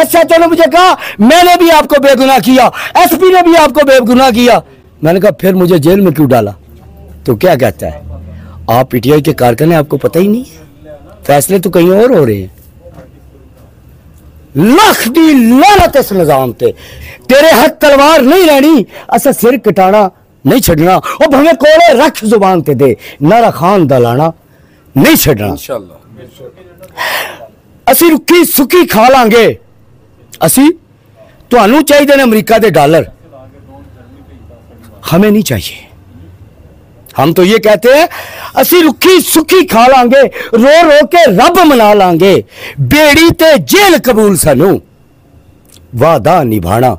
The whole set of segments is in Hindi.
SHO ने मुझे कहा मैंने भी आपको बेगुनाह किया, SP ने भी आपको बेगुनाह किया। मैंने कहा फिर मुझे जेल में क्यों डाला? तो क्या कहता है, आप PTI के कारकुन हैं, आपको पता ही नहीं है, फैसले तो कहीं और हो रहे हैं। लख दी लानत इस निजाम ते, तेरे हाथ तलवार नहीं रहनी, असा सिर कटाना नहीं छड़ना, और भवे कोले रख जुबान ते दे, नारा खान दा लाना नहीं छड़ना। इंशाअल्लाह असी रुखी सुखी खा लांगे। असी तुहानू चाहिए ने अमरीका दे डॉलर, हमें नहीं चाहिए। हम तो ये कहते हैं असी रुखी सुखी खा लांगे, रो रो के रब मना लांगे, बेड़ी ते जेल कबूल सानू, वादा निभाना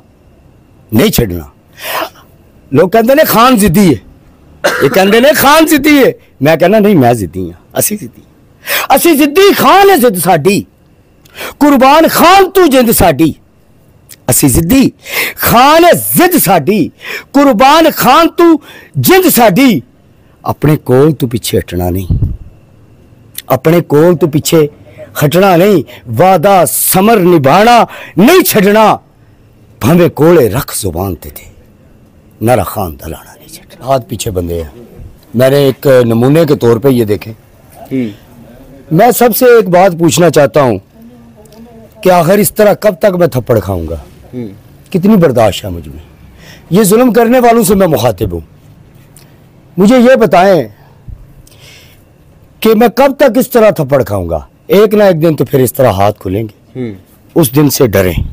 नहीं छड़ना। लोग कहते ने खान जिद्दी है, ये कहते ने खान जिद्दी है, मैं कहना नहीं मैं जिद्दी हाँ, असी जिद्दी, असी जिद्दी, खान है जिद साडी, कुर्बान खान तू जिंद साडी। असी जिद्दी, खान है जिद साडी, कुर्बान खान तू जिंद साडी। अपने कोल तू पीछे हटना नहीं, अपने कोल तू पीछे हटना नहीं, वादा समर निभाना नहीं छड़ना, भावे कोले रख जुबान ते थे, नारा खान दलाना नहीं छड़ना। हाथ पीछे बंधे हैं, मैंने एक नमूने के तौर पे ये देखे। मैं सबसे एक बात पूछना चाहता हूं कि आखिर इस तरह कब तक मैं थप्पड़ खाऊंगा? कितनी बर्दाश्त है मुझमें? ये जुल्म करने वालों से मैं मुखातिब हूं, मुझे ये बताएं कि मैं कब तक इस तरह थप्पड़ खाऊंगा? एक ना एक दिन तो फिर इस तरह हाथ खुलेंगे। उस दिन से डरें,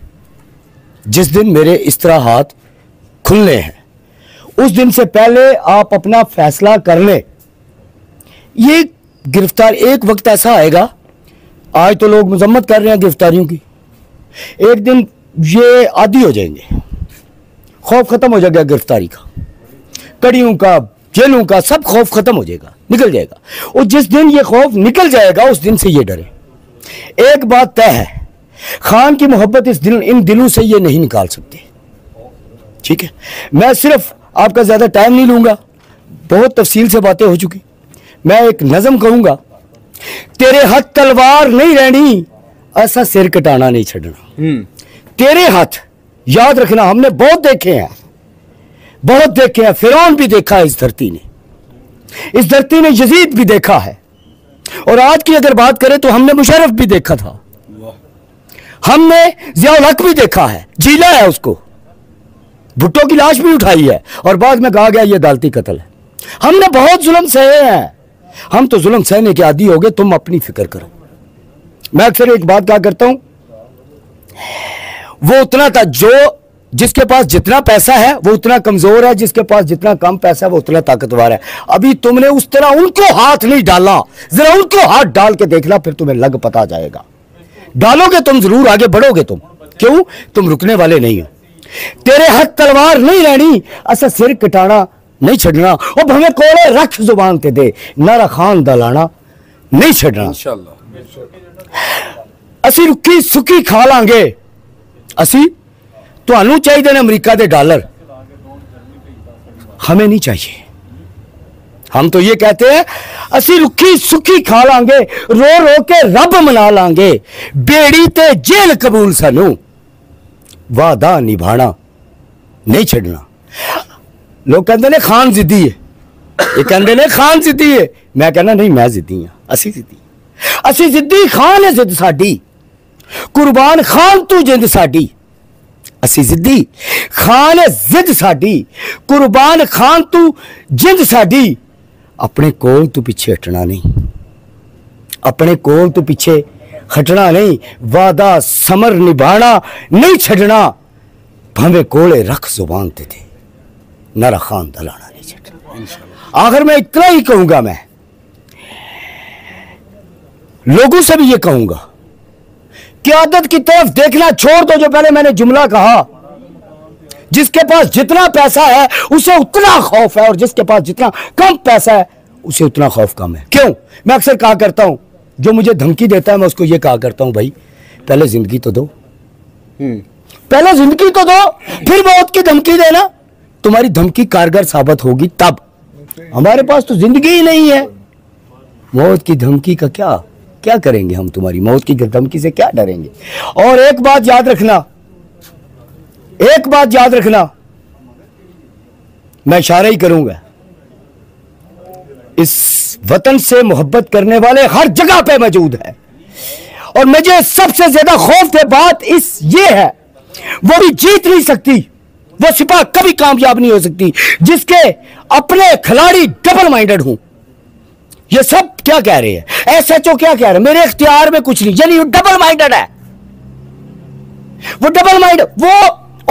जिस दिन मेरे इस तरह हाथ खुलने हैं, उस दिन से पहले आप अपना फैसला कर लें। ये गिरफ्तार, एक वक्त ऐसा आएगा, आज तो लोग मजम्मत कर रहे हैं गिरफ्तारियों की, एक दिन ये आदी हो जाएंगे, खौफ खत्म हो जाएगा गिरफ्तारी का, कड़ियों का, जेलों का, सब खौफ खत्म हो जाएगा, निकल जाएगा। और जिस दिन ये खौफ निकल जाएगा उस दिन से ये डरे। एक बात तय है, खान की मोहब्बत इन दिलों से ये नहीं निकाल सकते। ठीक है, मैं सिर्फ आपका ज्यादा टाइम नहीं लूंगा, बहुत तफसील से बातें हो चुकी। मैं एक नज़म कहूंगा, तेरे हाथ तलवार नहीं रहनी, ऐसा सिर कटाना नहीं छड़ना। तेरे हाथ, याद रखना, हमने बहुत देखे हैं, बहुत देखे हैं। फिरौन भी देखा है इस धरती ने, इस धरती ने यजीद भी देखा है, और आज की अगर बात करें तो हमने मुशर्रफ भी देखा था, हमने जियाउल हक भी देखा है, जीला है उसको, भुट्टो की लाश भी उठाई है और बाद में कहा गया ये अदालती कत्ल है। हमने बहुत जुल्म सहे हैं, हम तो जुल्म सहने के आदी हो गए, तुम अपनी फिक्र करो। मैं अक्सर एक बात कहा करता हूं, वो उतना था जो जिसके पास जितना पैसा है वो उतना कमजोर है, जिसके पास जितना कम पैसा है वो उतना ताकतवर है। अभी तुमने उस तरह उनको हाथ नहीं डाला, जरा उनको हाथ डाल के देखना, फिर तुम्हें लग पता जाएगा। डालोगे तुम जरूर, आगे बढ़ोगे तुम, क्यों? तुम रुकने वाले नहीं हो। तेरे हाथ तलवार नहीं रहनी, असा सिर कटाना नहीं छड़ना, और भवे कोले रख जुबान ते दे, नारा खान दलाना नहीं छड़ना। इंशाअल्लाह असी रुखी सुखी खा लांगे। असी तुहानू चाहिए ने अमरीका दे डॉलर, हमें नहीं चाहिए। हम तो ये कहते हैं असी रुखी सुखी खा लांगे, रो रो के रब मना लांगे, बेड़ी ते जेल कबूल सानू, वादा निभाना नहीं छड़ना। लोग कहते ने खान जिद्दी है, ये कहते ने खान जिद्दी है, मैं कहना नहीं मैं जिद्दी हाँ, असी जिद्दी, असी जिद्दी, खान है जिद साडी, कुर्बान खान तू जिंद साडी। असी जिद्दी, खान है जिद साडी, कुर्बान खान तू जिंद साडी। अपने कोल तू पीछे हटना नहीं, अपने कोल तू पीछे हटना नहीं, वादा समर निभाना नहीं छड़ना, भावे कोले रख जुबान ते थे, नारा खान दलाना नहीं छड़ना। आखिर मैं इतना ही कहूंगा, मैं लोगों से भी ये कहूंगा, क़यादत की तरफ देखना छोड़ दो। जो पहले मैंने जुमला कहा, जिसके पास जितना पैसा है उसे उतना खौफ है, और जिसके पास जितना कम पैसा है उसे उतना खौफ कम है। क्यों? मैं अक्सर कहा करता हूं, जो मुझे धमकी देता है मैं उसको ये कहा करता हूं, भाई पहले जिंदगी तो दो, पहले जिंदगी तो दो, फिर मौत की धमकी देना। तुम्हारी धमकी कारगर साबित होगी तब। हमारे पास तो जिंदगी ही नहीं है, मौत की धमकी का क्या क्या करेंगे हम? तुम्हारी मौत की धमकी से क्या डरेंगे? और एक बात याद रखना, एक बात याद रखना, मैं इशारा ही करूंगा, इस वतन से मोहब्बत करने वाले हर जगह पे मौजूद है। और मुझे सबसे ज्यादा खौफ है बात ये है, वो भी जीत नहीं सकती, वो सिपाह कभी कामयाब नहीं हो सकती जिसके अपने खिलाड़ी डबल माइंडेड हूं। ये सब क्या कह रहे हैं? एसएचओ क्या कह रहे हैं? मेरे इख्तियार में कुछ नहीं, यानी वो डबल माइंडेड है, वो डबल माइंड, वो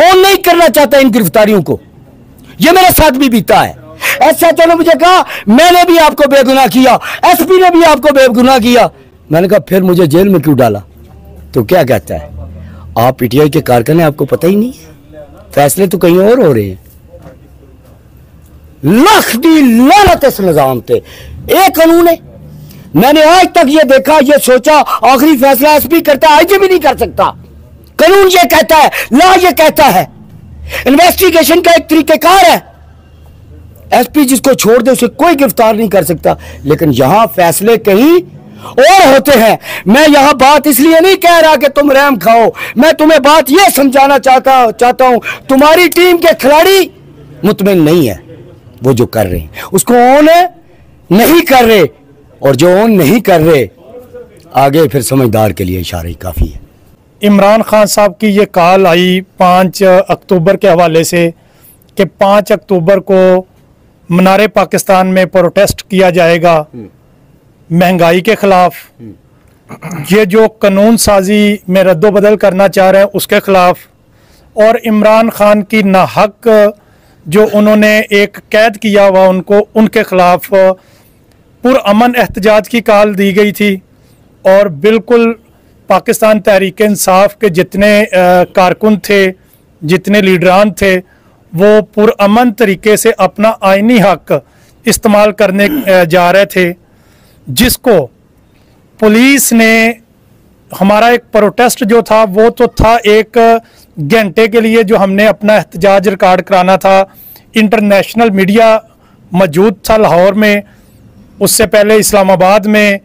ऑन नहीं करना चाहता इन गिरफ्तारियों को। ये मेरे साथ भी बीता है। एसएचओ ने मुझे कहा मैंने भी आपको बेगुनाह किया, एसपी ने भी आपको बेगुनाह किया। मैंने कहा फिर मुझे जेल में क्यों डाला? तो क्या कहता है, आप पीटीआई के कारकुन हैं, आपको पता ही नहीं है, फैसले तो कहीं और हो रहे हैं। लाख दी लानत इस निजाम थे। एक कानून है, मैंने आज तक ये देखा, ये सोचा आखिरी फैसला एसपी करता है, आईजी भी नहीं कर सकता। कानून ये कहता है, लॉ ये कहता है, इन्वेस्टिगेशन का एक तरीकेकार है, एसपी जिसको छोड़ दे उसे कोई गिरफ्तार नहीं कर सकता। लेकिन यहां फैसले कहीं और होते हैं। मैं यहां बात इसलिए नहीं कह रहा कि तुम रहम खाओ, मैं तुम्हें बात यह समझाना चाहता हूं, तुम्हारी टीम के खिलाड़ी मुतमिन नहीं है, वो जो कर रहे हैं उसको ऑन नहीं कर रहे, और जो ऑन नहीं कर रहे आगे फिर समझदार के लिए इशारा ही काफी है। इमरान खान साहब की ये कॉल आई 5 अक्टूबर के हवाले से कि 5 अक्टूबर को मनारे पाकिस्तान में प्रोटेस्ट किया जाएगा महंगाई के खिलाफ, ये जो कानून साजी में रद्दोबदल करना चाह रहे हैं उसके खिलाफ, और इमरान खान की नाहक जो उन्होंने एक कैद किया हुआ उनको, उनके खिलाफ पुरअमन एहतजाज की कॉल दी गई थी। और बिल्कुल पाकिस्तान तहरीक इंसाफ के जितने कारकुन थे, जितने लीडरान थे, वो पुरअमन तरीके से अपना आइनी हक इस्तेमाल करने जा रहे थे, जिसको पुलिस ने, हमारा एक प्रोटेस्ट जो था वो तो था 1 घंटे के लिए जो हमने अपना एहतजाज रिकॉर्ड कराना था, इंटरनेशनल मीडिया मौजूद था लाहौर में, उससे पहले इस्लामाबाद में,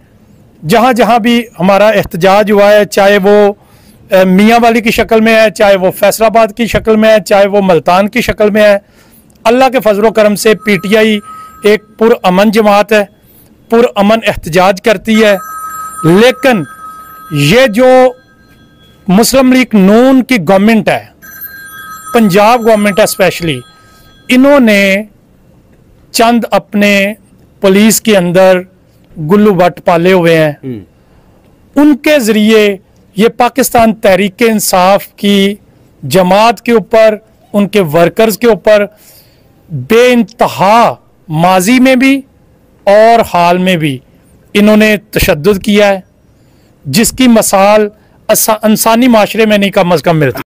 जहाँ जहाँ भी हमारा एहतजाज हुआ है, चाहे वो मियाँ वाली की शक्ल में है, चाहे वो फैसलाबाद की शक्ल में है, चाहे वो मुल्तान की शक्ल में है, अल्लाह के फजल व करम से पीटीआई एक पुरअमन जमात है, पुरअमन एहतजाज करती है। लेकिन ये जो मुस्लिम लीग नून की गवर्नमेंट है, पंजाब गवर्नमेंट है स्पेशली, इन्होंने चंद अपने पुलिस के अंदर गुल्लू भट्ट पाले हुए हैं, उनके ज़रिए ये पाकिस्तान तहरीक इंसाफ की जमात के ऊपर, उनके वर्कर्स के ऊपर बेइंतहा माजी में भी और हाल में भी इन्होंने तशद्दुद किया है, जिसकी मिसाल इंसानी माशरे में नहीं कम अज़ कम मिलती।